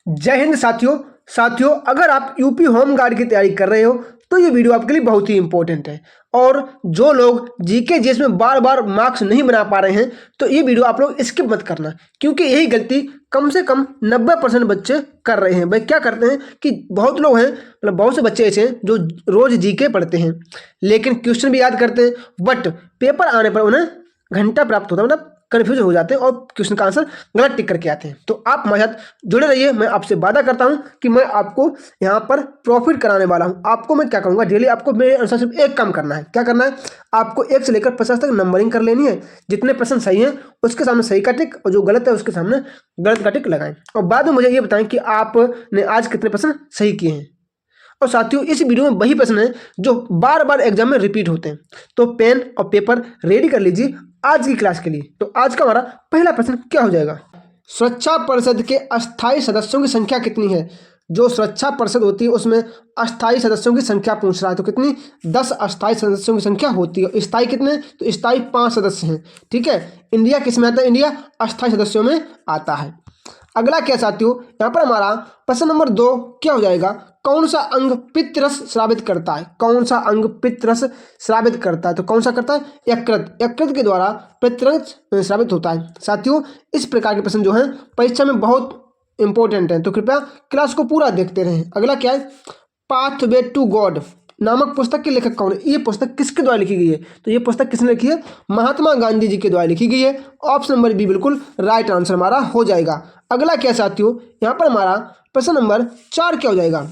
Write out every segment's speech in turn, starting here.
जय हिंद साथियों, अगर आप यूपी होम गार्ड की तैयारी कर रहे हो तो ये वीडियो आपके लिए बहुत ही इंपॉर्टेंट है। और जो लोग जीके जीएस में बार बार मार्क्स नहीं बना पा रहे हैं तो ये वीडियो आप लोग स्किप मत करना, क्योंकि यही गलती कम से कम 90% बच्चे कर रहे हैं। भाई क्या करते हैं कि बहुत लोग हैं, मतलब बहुत से बच्चे ऐसे हैं जो रोज जीके पढ़ते हैं, लेकिन क्वेश्चन भी याद करते हैं, बट पेपर आने पर उन्हें घंटा प्राप्त होता है, मतलब कन्फ्यूज हो जाते हैं और क्वेश्चन का आंसर गलत टिक करके आते हैं। तो आप हमारे साथ जुड़े रहिए। मैं आपसे वादा करता हूं कि मैं आपको यहाँ पर प्रॉफिट कराने वाला हूं। आपको मैं क्या करूंगा, डेली आपको मेरे अनुसार सिर्फ एक काम करना है। क्या करना है, आपको 1 से लेकर 50 तक नंबरिंग कर लेनी है। जितने प्रश्न सही हैं उसके सामने सही का टिक, और जो गलत है उसके सामने गलत का टिक लगाएं। और बाद में मुझे ये बताएं कि आपने आज कितने प्रश्न सही किए हैं। और साथियों, इस वीडियो में वही प्रश्न है जो बार बार एग्जाम में रिपीट होते हैं। तो पेन और पेपर रेडी कर लीजिए आज की क्लास के लिए। तो आज का हमारा पहला प्रश्न क्या हो जाएगा, सुरक्षा परिषद के अस्थायी सदस्यों की संख्या कितनी है। जो सुरक्षा परिषद होती है उसमें अस्थायी सदस्यों की संख्या पूछ रहा है, तो कितनी, 10 अस्थायी सदस्यों की संख्या होती है। स्थायी कितने, तो स्थायी 5 सदस्य हैं। ठीक है, इंडिया किस में आता है, इंडिया अस्थायी सदस्यों में आता है। अगला क्या साथियों, यहाँ पर हमारा प्रश्न नंबर 2 क्या हो जाएगा, कौन सा अंग पित्तरस स्रावित करता है। कौन सा अंग पित्तरस स्रावित करता है, तो कौन सा करता है, यकृत। यकृत के द्वारा पित्तरस स्रावित होता है। साथियों, इस प्रकार के प्रश्न जो हैं परीक्षा में बहुत इंपॉर्टेंट हैं, तो कृपया क्लास को पूरा देखते रहें। अगला क्या है, पाथवे टू गॉड नामक पुस्तक के लेखक कौन है। ये पुस्तक किसके द्वारा लिखी गई है, तो ये पुस्तक किसने लिखी है, महात्मा गांधी जी के द्वारा लिखी गई है। ऑप्शन नंबर बी बिल्कुल राइट आंसर हमारा हो जाएगा। अगला क्या साथियों, यहाँ पर हमारा प्रश्न नंबर 4 क्या हो जाएगा,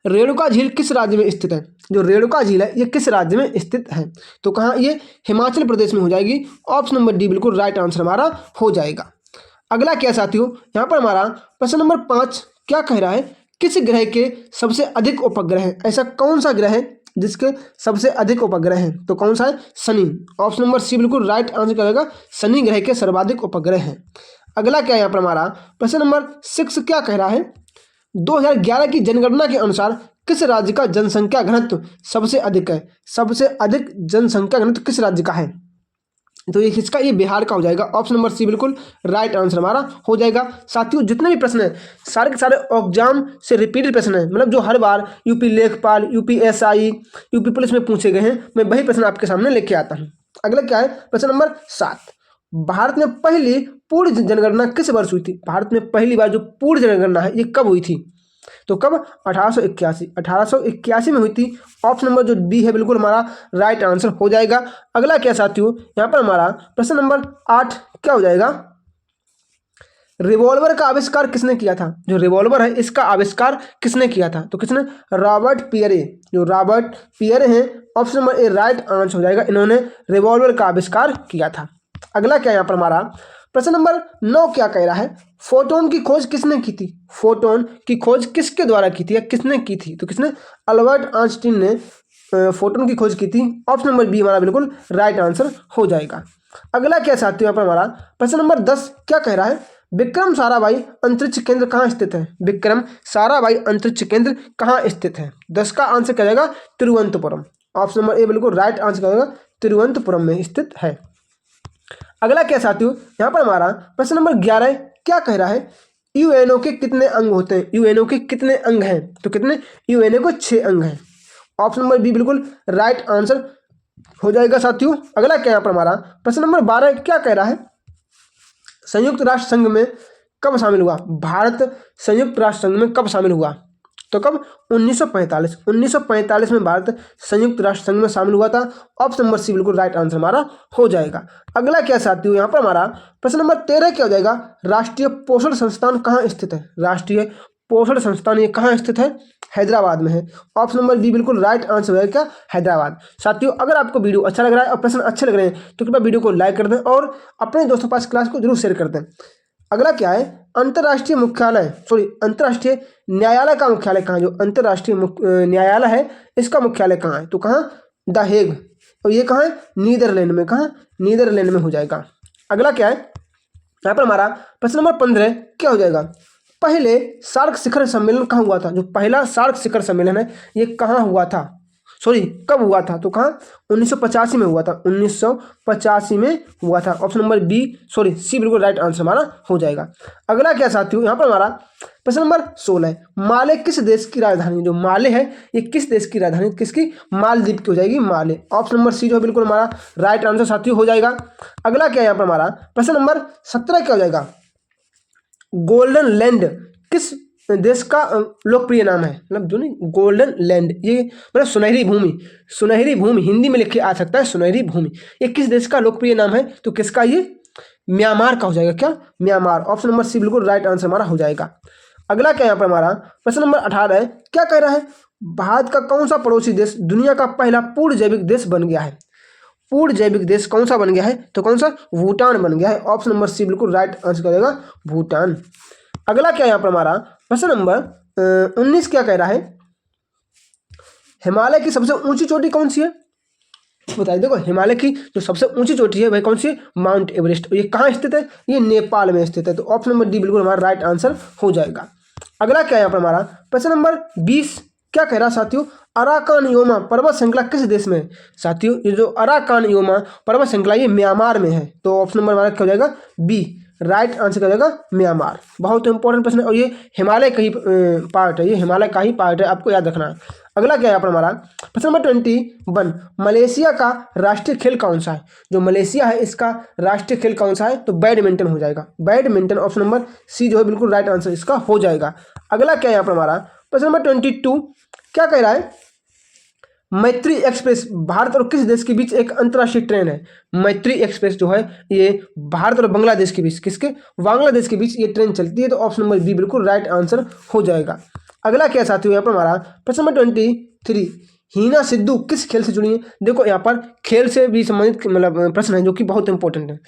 रेणुका झील किस राज्य में स्थित है। जो रेणुका झील है ये किस राज्य में स्थित है, तो कहाँ, ये हिमाचल प्रदेश में हो जाएगी। ऑप्शन नंबर डी बिल्कुल राइट आंसर हमारा हो जाएगा। अगला क्या साथियों, यहाँ पर हमारा प्रश्न नंबर 5 क्या कह रहा है, किस ग्रह के सबसे अधिक उपग्रह हैं। ऐसा कौन सा ग्रह है जिसके सबसे अधिक उपग्रह हैं, तो कौन सा है, शनि। ऑप्शन नंबर सी बिल्कुल राइट आंसर करेगा, शनि ग्रह के सर्वाधिक उपग्रह हैं। अगला क्या है, यहाँ पर हमारा प्रश्न नंबर 6 क्या कह रहा है, 2011 की जनगणना के अनुसार किस राज्य का जनसंख्या घनत्व सबसे अधिक है। सबसे अधिक जनसंख्या घनत्व किस राज्य का है, तो ये इसका, ये बिहार का हो जाएगा। ऑप्शन नंबर सी बिल्कुल राइट आंसर हमारा हो जाएगा। साथियों, जितने भी प्रश्न हैं सारे के सारे एग्जाम से रिपीटेड प्रश्न हैं, मतलब जो हर बार यूपी लेखपाल, यूपी एसआई, यूपी पुलिस में पूछे गए हैं, मैं वही प्रश्न आपके सामने लेके आता हूँ। अगला क्या है, प्रश्न नंबर 7, भारत में पहली पूर्ण जनगणना किस वर्ष हुई थी। भारत में पहली बार जो पूर्ण जनगणना है ये कब हुई थी, तो कब, 1881 में हुई थी। ऑप्शन नंबर जो बी है बिल्कुल हमारा राइट आंसर हो जाएगा। अगला क्या साथियों, यहाँ पर हमारा प्रश्न नंबर 8 क्या हो जाएगा, रिवॉल्वर का आविष्कार किसने किया था। जो रिवॉल्वर है इसका आविष्कार किसने किया था, तो किसने, रॉबर्ट पियरे। जो रॉबर्ट पियरे हैं, option number A right answer हो जाएगा, इन्होंने रिवॉल्वर का आविष्कार किया था। अगला क्या यहाँ पर हमारा प्रश्न नंबर 9 क्या कह रहा है, फोटोन की खोज किसने की थी। फोटोन की खोज किसके द्वारा की थी या किसने की थी, तो किसने, अल्बर्ट आइंस्टीन ने फोटोन की खोज की थी। ऑप्शन नंबर बी हमारा बिल्कुल राइट आंसर हो जाएगा। अगला क्या साथियों, यहाँ पर हमारा प्रश्न नंबर 10 क्या कह रहा है, विक्रम साराभाई अंतरिक्ष केंद्र कहाँ स्थित है। विक्रम साराभाई अंतरिक्ष केंद्र कहाँ स्थित है, 10 का आंसर क्या जाएगा, तिरुवनंतपुरम। ऑप्शन नंबर ए बिल्कुल राइट आंसर क्या जाएगा, तिरुवनंतपुरम में स्थित है। अगला क्या साथियों, यहाँ पर हमारा प्रश्न नंबर 11 क्या कह रहा है, यूएनओ के कितने अंग होते हैं। यूएनओ के कितने अंग हैं, तो कितने, यूएनओ को 6 अंग हैं। ऑप्शन नंबर बी बिल्कुल राइट आंसर हो जाएगा साथियों। अगला क्या यहाँ पर हमारा प्रश्न नंबर 12 क्या कह रहा है, संयुक्त राष्ट्र संघ में कब शामिल हुआ। भारत संयुक्त राष्ट्र संघ में कब शामिल हुआ, तो कब, 1945 में भारत संयुक्त राष्ट्र संघ में शामिल हुआ था। ऑप्शन नंबर सी बिल्कुल राइट आंसर हमारा हो जाएगा। अगला क्या साथियों, यहाँ पर हमारा प्रश्न नंबर 13 क्या हो जाएगा, राष्ट्रीय पोषण संस्थान कहाँ स्थित है। राष्ट्रीय पोषण संस्थान ये कहाँ स्थित है, हैदराबाद में है। ऑप्शन नंबर बी बिल्कुल राइट आंसर है क्या, हैदराबाद। साथियों, अगर आपको वीडियो अच्छा लग रहा है और प्रश्न अच्छे लग रहे हैं तो कृपया वीडियो को लाइक कर दें और अपने दोस्तों के पास क्लास को जरूर शेयर कर दें। अगला क्या है, अंतर्राष्ट्रीय न्यायालय का मुख्यालय कहाँ है। जो अंतर्राष्ट्रीय न्यायालय है इसका मुख्यालय कहाँ है, तो कहाँ, द हेग। और ये कहाँ है, नीदरलैंड में। कहाँ, नीदरलैंड में हो जाएगा। अगला क्या है, यहाँ पर हमारा प्रश्न नंबर 15 क्या हो जाएगा, पहले सार्क शिखर सम्मेलन कहाँ हुआ था। जो पहला सार्क शिखर सम्मेलन है ये कहाँ हुआ था, कब हुआ था, तो कहाँ, 1985 में हुआ था। 1985 में हुआ था। ऑप्शन नंबर बी सी बिल्कुल राइट आंसर हमारा हो जाएगा। अगला क्या साथियों, यहाँ पर हमारा प्रश्न नंबर 16, माले किस देश की राजधानी? जो माले है ये किस देश की राजधानी? किसकी? मालदीव की हो जाएगी, माले। ऑप्शन नंबर सी जो है बिल्कुल हमारा राइट आंसर साथियों हो जाएगा। अगला क्या है यहाँ पर हमारा प्रश्न नंबर 17 क्या हो जाएगा? गोल्डन लैंड किस देश का लोकप्रिय नाम है? मतलब जो नहीं, गोल्डन लैंड ये मतलब सुनहरी भूमि, सुनहरी भूमि हिंदी में लिखे आ सकता है, सुनहरी भूमि। ये किस देश का लोकप्रिय नाम है? तो किसका? ये म्यांमार का हो जाएगा। क्या? म्यांमार। ऑप्शन नंबर सी बिल्कुल राइट आंसर हमारा हो जाएगा। अगला क्या यहाँ पर हमारा प्रश्न नंबर 18 है, क्या कह रहा है? भारत का कौन सा पड़ोसी देश दुनिया का पहला पूर्ण जैविक देश बन गया है? पूर्ण जैविक देश कौन सा बन गया है? तो कौन सा? भूटान बन गया है। ऑप्शन नंबर सी बिल्कुल राइट आंसर हो जाएगा, भूटान। अगला क्या यहाँ पर हमारा प्रश्न नंबर 19 क्या कह रहा है? हिमालय की सबसे ऊंची चोटी कौन सी है? बताइए। देखो हिमालय की जो सबसे ऊंची चोटी है वह कौन सी है? Mount Everest. ये कहाँ स्थित है? ये नेपाल में स्थित है। तो ऑप्शन नंबर डी बिल्कुल हमारा राइट आंसर हो जाएगा। अगला क्या है यहाँ पर हमारा प्रश्न नंबर 20 क्या कह रहा है साथियों? अराकान योमा पर्वत श्रृंखला किस देश में है? साथियों ये जो अराकान योमा पर्वत श्रृंखला ये म्यांमार में है। तो ऑप्शन नंबर हमारा क्या हो जाएगा? बी राइट आंसर हो जाएगा, म्यांमार। बहुत इंपॉर्टेंट प्रश्न है और ये हिमालय का ही पार्ट है, ये हिमालय का ही पार्ट है, आपको याद रखना है। अगला क्या है यहाँ पर हमारा प्रश्न नंबर 21, मलेशिया का राष्ट्रीय खेल कौन सा है? जो मलेशिया है इसका राष्ट्रीय खेल कौन सा है? तो बैडमिंटन हो जाएगा, बैडमिंटन। ऑप्शन नंबर सी जो है बिल्कुल राइट आंसर इसका हो जाएगा। अगला क्या है यहाँ पर हमारा प्रश्न नंबर 22 क्या कह रहा है? मैत्री एक्सप्रेस भारत और किस देश के बीच एक अंतर्राष्ट्रीय ट्रेन है? मैत्री एक्सप्रेस जो है ये भारत और बांग्लादेश के बीच, किसके? बांग्लादेश के बीच ये ट्रेन चलती है। तो ऑप्शन नंबर बी बिल्कुल राइट आंसर हो जाएगा। अगला क्या साथियों यहाँ पर हमारा प्रश्न नंबर 23, हीना सिद्धू किस खेल से जुड़ी है? देखो यहाँ पर खेल से भी संबंधित मतलब प्रश्न है जो कि बहुत इंपॉर्टेंट है।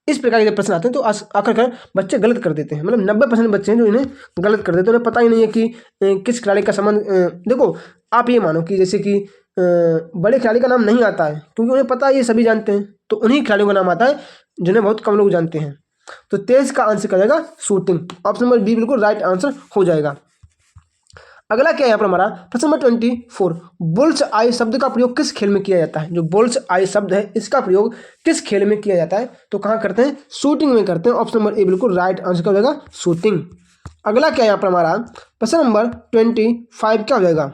इस प्रकार के जब प्रश्न आते हैं तो आखिरकार बच्चे गलत कर देते हैं, मतलब 90% बच्चे हैं जो इन्हें गलत कर देते हैं, उन्हें पता ही नहीं है कि किस खिलाड़ी का संबंध। देखो आप ये मानो कि जैसे कि बड़े खिलाड़ी का नाम नहीं आता है क्योंकि उन्हें पता है, ये सभी जानते हैं, तो उन्हीं खिलाड़ियों का नाम आता है जिन्हें बहुत कम लोग जानते हैं। तो 23 का आंसर क्या जाएगा? शूटिंग। ऑप्शन नंबर बी बिल्कुल राइट आंसर हो जाएगा। अगला क्या है यहाँ पर हमारा प्रश्न नंबर 24, बुल्स आई शब्द का प्रयोग किस खेल में किया जाता है? जो बुल्स आई शब्द है इसका प्रयोग किस खेल में किया जाता है? तो कहाँ करते हैं? शूटिंग में करते हैं। ऑप्शन नंबर ए बिल्कुल राइट आंसर क्या हो जाएगा? शूटिंग। अगला क्या है यहाँ पर हमारा प्रश्न नंबर 25 क्या हो जाएगा?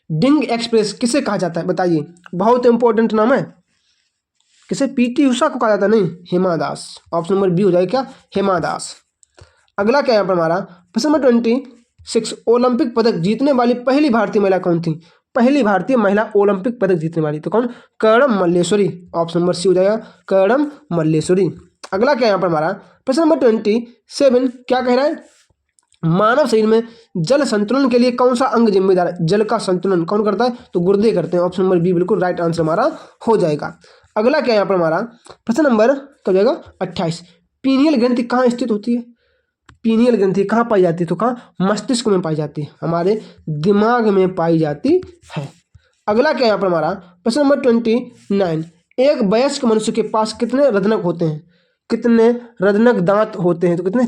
डिंग एक्सप्रेस किसे कहा जाता है? बताइए, बहुत इंपॉर्टेंट नाम है। किसे? पीटी उषा को कहा जाता है? नहीं, Hima Das. Option number B हो जाएगा क्या? हिमा दास। अगला क्या है यहाँ पर हमारा प्रश्न नंबर 26, ओलंपिक पदक जीतने वाली पहली भारतीय महिला कौन थी? पहली भारतीय महिला ओलंपिक पदक जीतने वाली तो कौन? Karnam Malleswari. Option number C हो जाएगा, कर्णम मल्लेश्वरी। अगला क्या है यहाँ पर हमारा प्रश्न नंबर 27 क्या कह रहा है? मानव शरीर में जल संतुलन के लिए कौन सा अंग जिम्मेदार है? जल का संतुलन कौन करता है? तो गुर्दे करते हैं। ऑप्शन नंबर बी बिल्कुल राइट आंसर हमारा हो जाएगा। अगला क्या है यहाँ पर हमारा प्रश्न नंबर क्या हो जाएगा? 28, पीनियल ग्रंथि कहाँ स्थित होती है? पीनियल ग्रंथि कहाँ पाई जाती है? तो कहाँ? मस्तिष्क में पाई जाती है, हमारे दिमाग में पाई जाती है। अगला क्या है यहाँ पर हमारा प्रश्न नंबर 29, एक वयस्क मनुष्य के पास कितने रदनक होते हैं? कितने रदनक दांत होते हैं? तो कितने?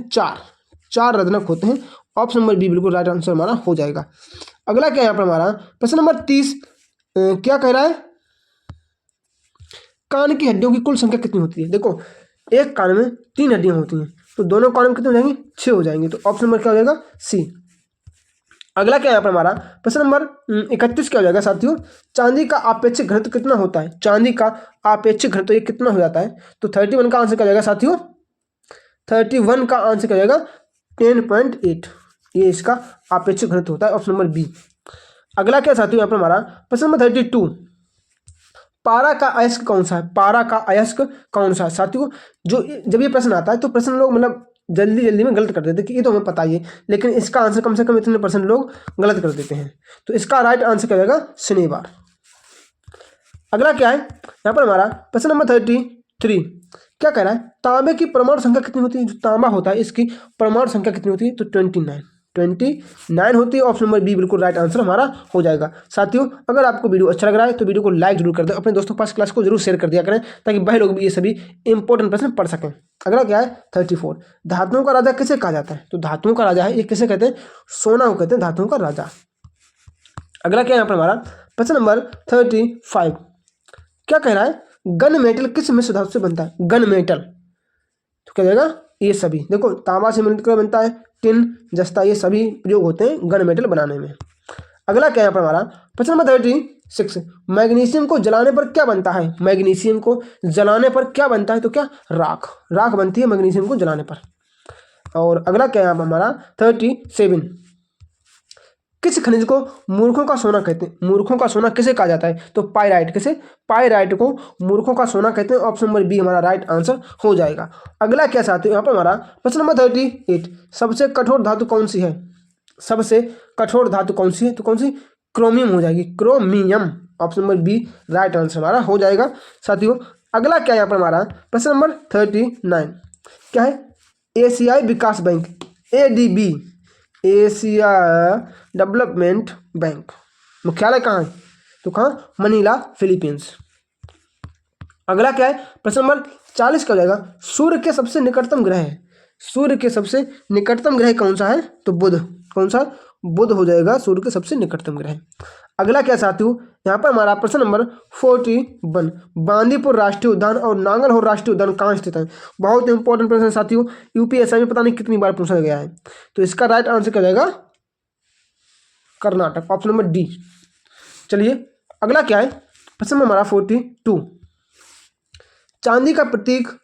4 रदनक होते हैं। ऑप्शन नंबर बी बिल्कुल राइट आंसर हमारा हो जाएगा। अगला क्या है यहाँ पर हमारा प्रश्न नंबर 30 क्या कह रहा है? कान की हड्डियों की कुल संख्या कितनी होती है? देखो एक कान में 3 हड्डियां होती हैं, तो दोनों कान में कितने हो जाएंगे? 6 हो जाएंगे। तो ऑप्शन नंबर क्या हो जाएगा? सी। अगला क्या है यहाँ पर हमारा प्रश्न नंबर 31 क्या हो जाएगा साथियों? चांदी का आपेक्षिक घनत्व कितना होता है? चांदी का आपेक्षिक घनत्व ये कितना हो जाता है? तो 31 का आंसर क्या हो जाएगा साथियों? 31 का आंसर क्या हो जाएगा? 10.8। ये इसका आपेक्षिक घनत्व होता है। Option number B. अगला क्या साथियों यहाँ पर हमारा प्रश्न नंबर 32, पारा का अयस्क कौन सा है? पारा का अयस्क कौन सा है? साथियों जो जब ये प्रश्न आता है तो प्रश्न लोग मतलब जल्दी में गलत कर देते हैं कि ये तो हमें पता ही है, लेकिन इसका आंसर कम से कम इतने % लोग गलत कर देते हैं। तो इसका राइट आंसर क्या होगा? शनिवार। अगला क्या है यहाँ पर हमारा प्रश्न नंबर 33 क्या कह रहा है? तांबे की परमाणु संख्या कितनी होती है? जो तांबा होता है इसकी परमाणु संख्या कितनी होती है? तो 29 होती है। ऑप्शन नंबर बी बिल्कुल राइट आंसर हमारा हो जाएगा। साथियों अगर आपको वीडियो अच्छा लग रहा है तो वीडियो को लाइक जरूर कर दें, अपने दोस्तों के पास क्लास को जरूर शेयर कर दिया करें ताकि वह लोग भी ये सभी इंपॉर्टेंट प्रश्न पढ़ सकें। अगला क्या है? 34, धातुओं का राजा किसे कहा जाता है? तो धातुओं का राजा है ये किसे कहते हैं? सोना को कहते हैं धातुओं का राजा। अगला क्या है यहाँ पर हमारा प्रश्न नंबर 35 क्या कह रहा है? गन मेटल किस मिश्र धातु से बनता है? गन मेटल तो क्या जाएगा? ये सभी। देखो तांबा से मिलकर बनता है, टिन, जस्ता, ये सभी प्रयोग होते हैं गन मेटल बनाने में। अगला क्या है यहाँ पर हमारा प्रश्न नंबर 36, मैग्नीशियम को जलाने पर क्या बनता है? मैग्नीशियम को जलाने पर क्या बनता है? तो क्या राख, राख बनती है मैग्नीशियम को जलाने पर। और अगला क्या है हमारा 37, किस खनिज को मूर्खों का सोना कहते हैं? मूर्खों का सोना किसे कहा जाता है? तो पाइराइट, किसे? पाइराइट को मूर्खों का सोना कहते हैं। ऑप्शन नंबर बी हमारा राइट आंसर हो जाएगा। अगला क्या साथियों यहाँ पर हमारा प्रश्न नंबर 38, सबसे कठोर धातु कौन सी है? सबसे कठोर धातु कौन सी है? तो कौन सी? क्रोमियम हो जाएगी, chromium. Option number B right answer हमारा हो जाएगा साथियों। अगला क्या है यहाँ पर हमारा प्रश्न नंबर 39, क्या है? एशियाई विकास bank, ADB, Asia development bank, मुख्यालय कहाँ है? तो कहाँ? Manila, Philippines. अगला क्या है प्रश्न नंबर 40 का हो जाएगा, सूर्य के सबसे निकटतम ग्रह है? सूर्य के सबसे निकटतम ग्रह कौन सा है? तो बुध। कौन सा? बुध हो जाएगा सूर्य के सबसे निकटतम ग्रह। अगला क्या साथियों यहाँ पर हमारा प्रश्न नंबर 41, बांदीपुर राष्ट्रीय उद्यान और नांगलहोर राष्ट्रीय उद्यान कहाँ स्थित है? बहुत इंपॉर्टेंट प्रश्न है साथियों, यूपीएससी में पता नहीं कितनी बार पूछा गया है। तो इसका राइट आंसर क्या जाएगा? Karnataka, option number D. चलिए अगला क्या है प्रश्न नंबर हमारा 42, चांदी का प्रतीक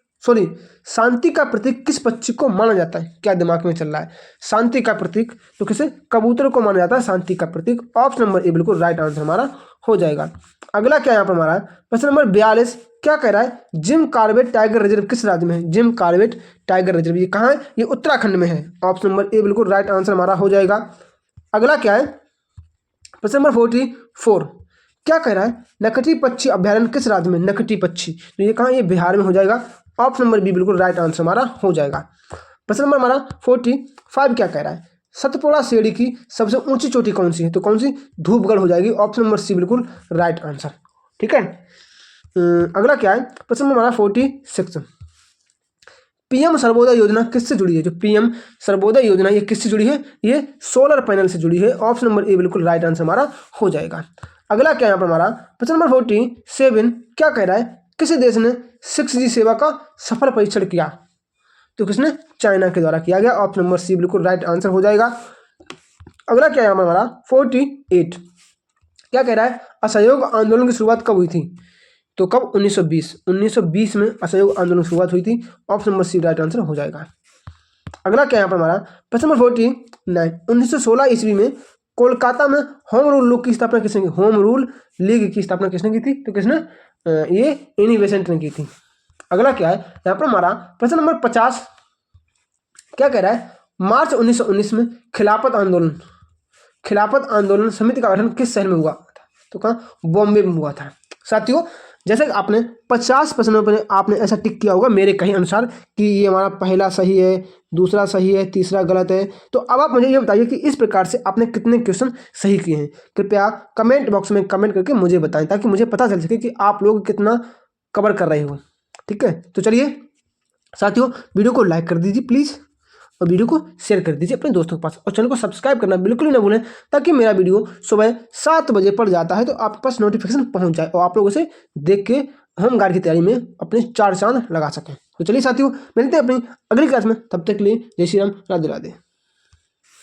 शांति का प्रतीक किस पक्षी को माना जाता है? क्या दिमाग में चल रहा है? शांति का प्रतीक तो किसे? कबूतर को माना जाता है शांति का प्रतीक। ऑप्शन नंबर ए बिल्कुल राइट आंसर हमारा हो जाएगा। अगला क्या यहाँ पर हमारा प्रश्न नंबर 42, क्या कह रहा है? जिम कॉर्बेट टाइगर रिजर्व किस राज्य में है? जिम कॉर्बेट टाइगर रिजर्व ये कहाँ है? ये उत्तराखंड में है। ऑप्शन नंबर ए बिल्कुल राइट आंसर हमारा हो जाएगा। अगला क्या है प्रश्न नंबर 44, क्या कह रहा है? नकटी पक्षी अभ्यारण्य किस राज्य में? नकटी पक्षी तो ये कहाँ? ये बिहार में हो जाएगा। ऑप्शन नंबर बी बिल्कुल राइट आंसर हमारा हो जाएगा। प्रश्न नंबर हमारा 45 क्या कह रहा है? सतपुड़ा श्रेणी की सबसे ऊंची चोटी कौन सी है? तो कौन सी? धूपगढ़ हो जाएगी। ऑप्शन नंबर सी बिल्कुल राइट आंसर। ठीक है। अगला क्या है प्रश्न नंबर हमारा 46, पीएम सर्वोदय योजना किससे जुड़ी है? जो पीएम सर्वोदय योजना ये किससे जुड़ी है? ये सोलर पैनल से जुड़ी है। ऑप्शन नंबर ए बिल्कुल राइट आंसर हमारा हो जाएगा। अगला क्या यहाँ पर हमारा प्रश्न नंबर 47, क्या कह रहा है? किसी देश ने 6G सेवा का सफल परीक्षण किया? तो किसने? चाइना के द्वारा किया गया। ऑप्शन नंबर सी बिल्कुल राइट आंसर हो जाएगा। अगला क्या है हमारा 48, क्या कह रहा है? असहयोग आंदोलन की शुरुआत कब हुई थी? तो कब? 1920 में असहयोग आंदोलन की शुरुआत हुई थी। Option number C right answer हो जाएगा। अगला क्या यहाँ पर हमारा प्रश्न नंबर 49, 1916 ईस्वी में कोलकाता में होम रूल लीग की स्थापना किसने की? होम रूल लीग की स्थापना किसने की थी? तो किसने? ये एनी बेसेंट ने की थी। अगला क्या है यहाँ पर हमारा प्रश्न नंबर 50, क्या कह रहा है? मार्च 1919 में खिलाफत आंदोलन समिति का गठन किस शहर में हुआ था? तो कहाँ? बॉम्बे में हुआ था। साथियों जैसे आपने 50 प्रश्नों पर आपने ऐसा टिक किया होगा मेरे कहीं अनुसार कि ये हमारा पहला सही है, दूसरा सही है, तीसरा गलत है। तो अब आप मुझे ये बताइए कि इस प्रकार से आपने कितने क्वेश्चन सही किए हैं। कृपया कमेंट बॉक्स में कमेंट करके मुझे बताएं ताकि मुझे पता चल सके कि आप लोग कितना कवर कर रहे हो। ठीक है, तो चलिए साथियों वीडियो को लाइक कर दीजिए प्लीज़, और वीडियो को शेयर कर दीजिए अपने दोस्तों के पास, और चैनल को सब्सक्राइब करना बिल्कुल ही ना भूलें ताकि मेरा वीडियो सुबह 7 बजे पड़ जाता है तो आपके पास नोटिफिकेशन पहुंच जाए और आप लोग उसे देख के होमगार्ड की तैयारी में अपने 4 चांद लगा सकें। तो चलिए साथियों मिलते हैं अपनी अगली क्लास में, तब तक के लिए जय श्री राम, राधे राधे।